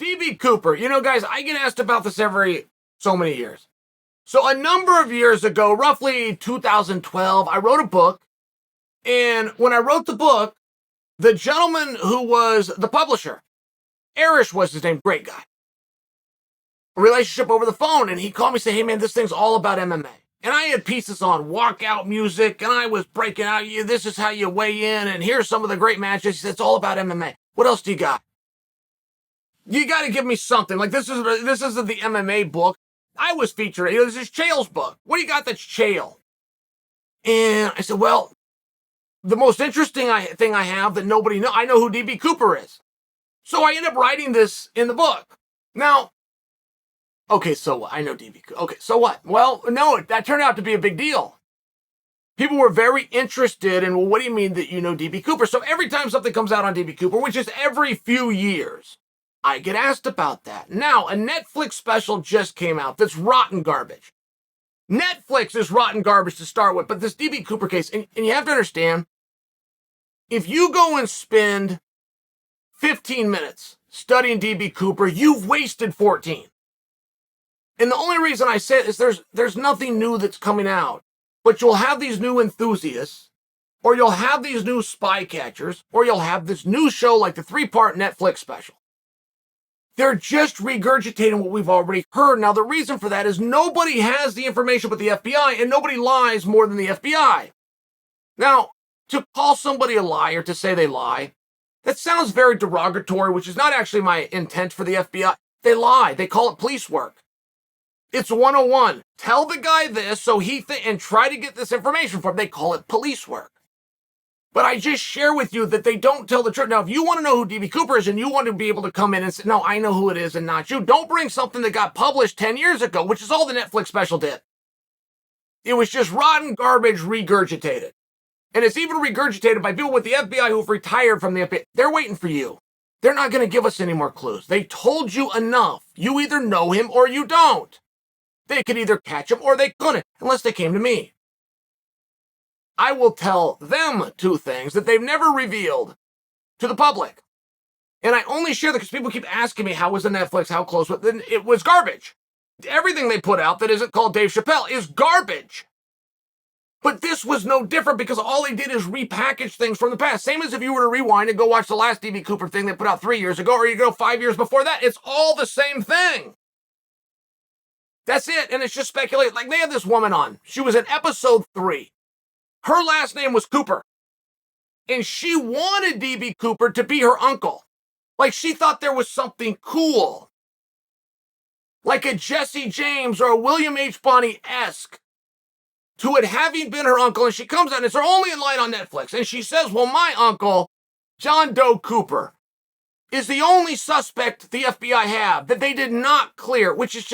D.B. Cooper. You know, guys, I get asked about this every so many years. So a number of years ago, roughly 2012, I wrote a book. And when I wrote the book, the gentleman who was the publisher, Arish was his name, great guy. A relationship over the phone. And he called me and said, hey, man, this thing's all about MMA. And I had pieces on walkout music, and I was breaking out, this is how you weigh in, and here's some of the great matches. He said, it's all about MMA. What else do you got? You got to give me something. Like, this isn't the MMA book. I was featured. This is Chael's book. What do you got that's Chael? And I said, well, the most interesting thing I have that nobody knows, I know who D.B. Cooper is. So I end up writing this in the book. Now, okay, so what? I know D.B. Cooper. Okay, so what? Well, no, that turned out to be a big deal. People were very interested in, well, what do you mean that you know D.B. Cooper? So every time something comes out on D.B. Cooper, which is every few years, I get asked about that. Now, a Netflix special just came out that's rotten garbage. Netflix is rotten garbage to start with, but this D.B. Cooper case, and you have to understand, if you go and spend 15 minutes studying D.B. Cooper, you've wasted 14. And the only reason I say it is there's nothing new that's coming out, but you'll have these new enthusiasts, or you'll have these new spy catchers, or you'll have this new show like the 3-part Netflix special. They're just regurgitating what we've already heard. Now, the reason for that is nobody has the information but the FBI, and nobody lies more than the FBI. Now, to call somebody a liar, to say they lie, that sounds very derogatory, which is not actually my intent for the FBI. They lie. They call it police work. It's 101. Tell the guy this so and try to get this information from him. They call it police work. But I just share with you that they don't tell the truth. Now, if you want to know who D.B. Cooper is and you want to be able to come in and say, no, I know who it is and not you, don't bring something that got published 10 years ago, which is all the Netflix special did. It was just rotten garbage regurgitated. And it's even regurgitated by people with the FBI who've retired from the FBI. They're waiting for you. They're not going to give us any more clues. They told you enough. You either know him or you don't. They could either catch him or they couldn't, unless they came to me. I will tell them 2 things that they've never revealed to the public. And I only share that because people keep asking me, how was the Netflix, how close? Then it was garbage. Everything they put out that isn't called Dave Chappelle is garbage. But this was no different because all they did is repackage things from the past. Same as if you were to rewind and go watch the last D.B. Cooper thing they put out 3 years ago, or you go 5 years before that. It's all the same thing. That's it. And it's just speculation. Like, they had this woman on. She was in episode 3. Her last name was Cooper. And she wanted D.B. Cooper to be her uncle. Like, she thought there was something cool. Like a Jesse James or a William H. Bonney-esque to it having been her uncle. And she comes out, and it's her only line on Netflix. And she says, well, my uncle, Jon Doe Cooper, is the only suspect the FBI have that they did not clear, which is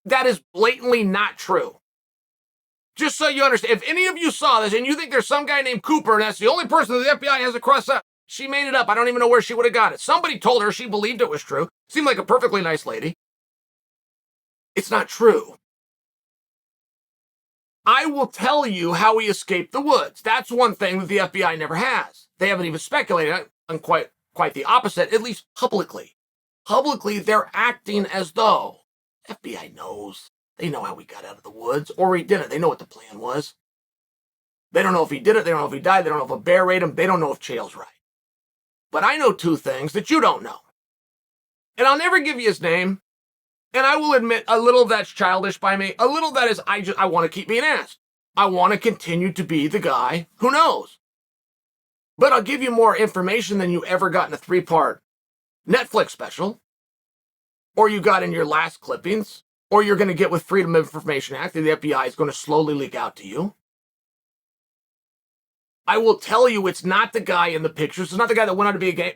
that is blatantly not true. Just so you understand, if any of you saw this and you think there's some guy named Cooper and that's the only person that the FBI has across up, she made it up. I don't even know where she would have got it. Somebody told her, she believed it was true. Seemed like a perfectly nice lady. It's not true. I will tell you how he escaped the woods. That's one thing that the FBI never has. They haven't even speculated on quite the opposite, at least publicly. Publicly, they're acting as though FBI knows. They know how we got out of the woods, or he did it. They know what the plan was. They don't know if he did it. They don't know if he died. They don't know if a bear ate him. They don't know if Chael's right. But I know 2 things that you don't know. And I'll never give you his name. And I will admit, a little of that's childish by me. A little of that is I want to keep being asked. I want to continue to be the guy who knows. But I'll give you more information than you ever got in a 3-part Netflix special, or you got in your last clippings, or you're going to get with Freedom of Information Act that the FBI is going to slowly leak out to you. I will tell you it's not the guy in the pictures. It's not the guy that went on to be a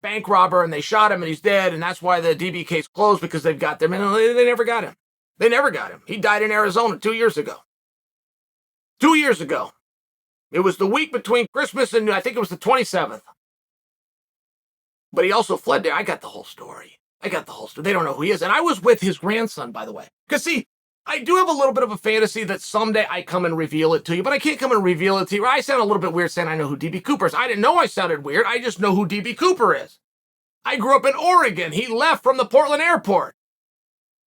bank robber and they shot him and he's dead, and that's why the DB case closed, because they've got them. And they never got him. They never got him. He died in Arizona 2 years ago. 2 years ago. It was the week between Christmas and I think it was the 27th. But he also fled there. I got the whole story. They don't know who he is. And I was with his grandson, by the way. Because, see, I do have a little bit of a fantasy that someday I come and reveal it to you, but I can't come and reveal it to you. I sound a little bit weird saying I know who D.B. Cooper is. I didn't know I sounded weird. I just know who D.B. Cooper is. I grew up in Oregon. He left from the Portland airport.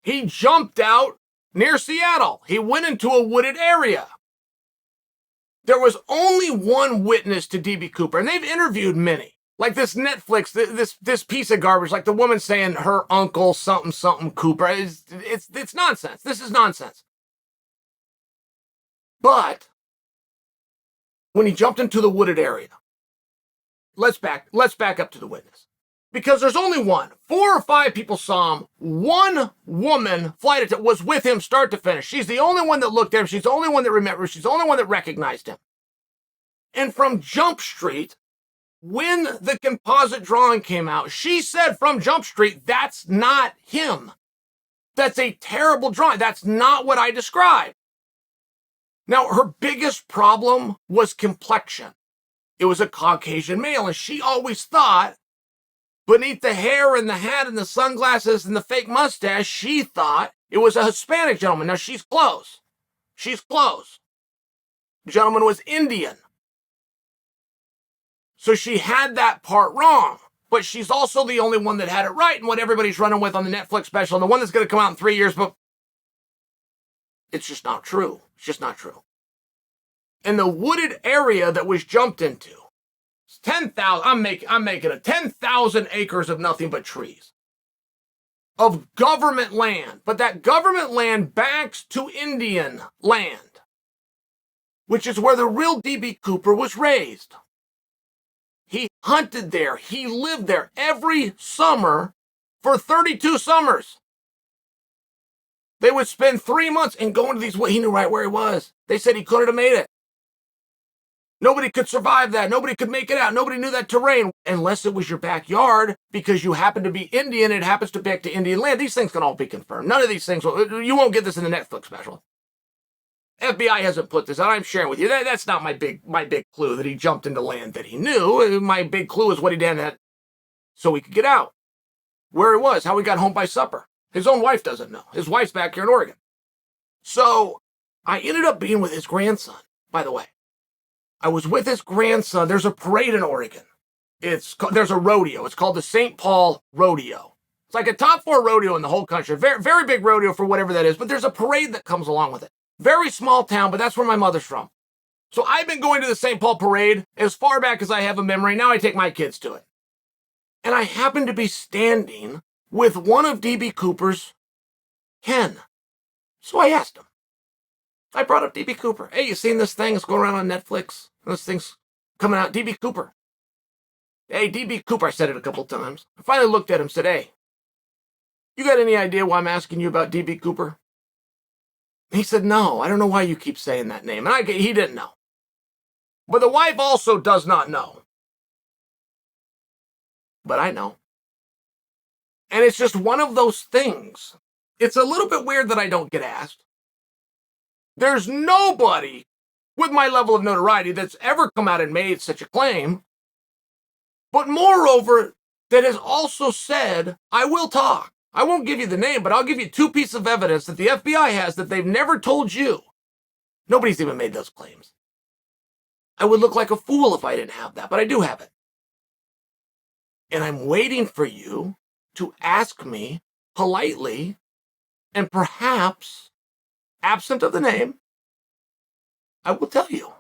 He jumped out near Seattle. He went into a wooded area. There was only one witness to D.B. Cooper, and they've interviewed many. Like this Netflix, this piece of garbage, like the woman saying her uncle something something Cooper. It's nonsense. This is nonsense. But when he jumped into the wooded area, let's back up to the witness. Because there's only one. 4 or 5 people saw him. One woman, flight attendant, was with him start to finish. She's the only one that looked at him. She's the only one that remembered. She's the only one that recognized him. And from Jump Street, when the composite drawing came out, she said from Jump Street, that's not him. That's a terrible drawing. That's not what I described. Now, her biggest problem was complexion. It was a Caucasian male, and she always thought, beneath the hair and the hat and the sunglasses and the fake mustache, she thought it was a Hispanic gentleman. Now, she's close. She's close. The gentleman was Indian. So she had that part wrong. But she's also the only one that had it right, and what everybody's running with on the Netflix special, and the one that's going to come out in 3 years, but it's just not true. It's just not true. And the wooded area that was jumped into, 10,000, I'm making it 10,000 acres of nothing but trees. Of government land. But that government land backs to Indian land, which is where the real D.B. Cooper was raised. He hunted there. He lived there every summer for 32 summers. They would spend 3 months and go into these, he knew right where he was. They said he couldn't have made it. Nobody could survive that. Nobody could make it out. Nobody knew that terrain unless it was your backyard because you happen to be Indian and it happens to back to Indian land. These things can all be confirmed. None of these things, you won't get this in the Netflix special. FBI hasn't put this out. I'm sharing with you. That's not my big clue that he jumped into land that he knew. My big clue is what he did that so he could get out. Where he was, how he got home by supper. His own wife doesn't know. His wife's back here in Oregon. So I ended up being with his grandson, by the way. I was with his grandson. There's a parade in Oregon. There's a rodeo. It's called the St. Paul Rodeo. It's like a top 4 rodeo in the whole country. Very, very big rodeo for whatever that is. But there's a parade that comes along with it. Very small town, but that's where my mother's from. So I've been going to the St. Paul parade as far back as I have a memory. Now I take my kids to it. And I happened to be standing with one of D.B. Cooper's ken. So I asked him. I brought up D.B. Cooper. Hey, you seen this thing? It's going around on Netflix. This thing's coming out. D.B. Cooper. Hey, D.B. Cooper. I said it a couple times. I finally looked at him and said, hey, you got any idea why I'm asking you about D.B. Cooper? He said, no, I don't know why you keep saying that name. And he didn't know. But the wife also does not know. But I know. And it's just one of those things. It's a little bit weird that I don't get asked. There's nobody with my level of notoriety that's ever come out and made such a claim. But moreover, that has also said, I will talk. I won't give you the name, but I'll give you 2 pieces of evidence that the FBI has that they've never told you. Nobody's even made those claims. I would look like a fool if I didn't have that, but I do have it. And I'm waiting for you to ask me politely and perhaps, absent of the name, I will tell you.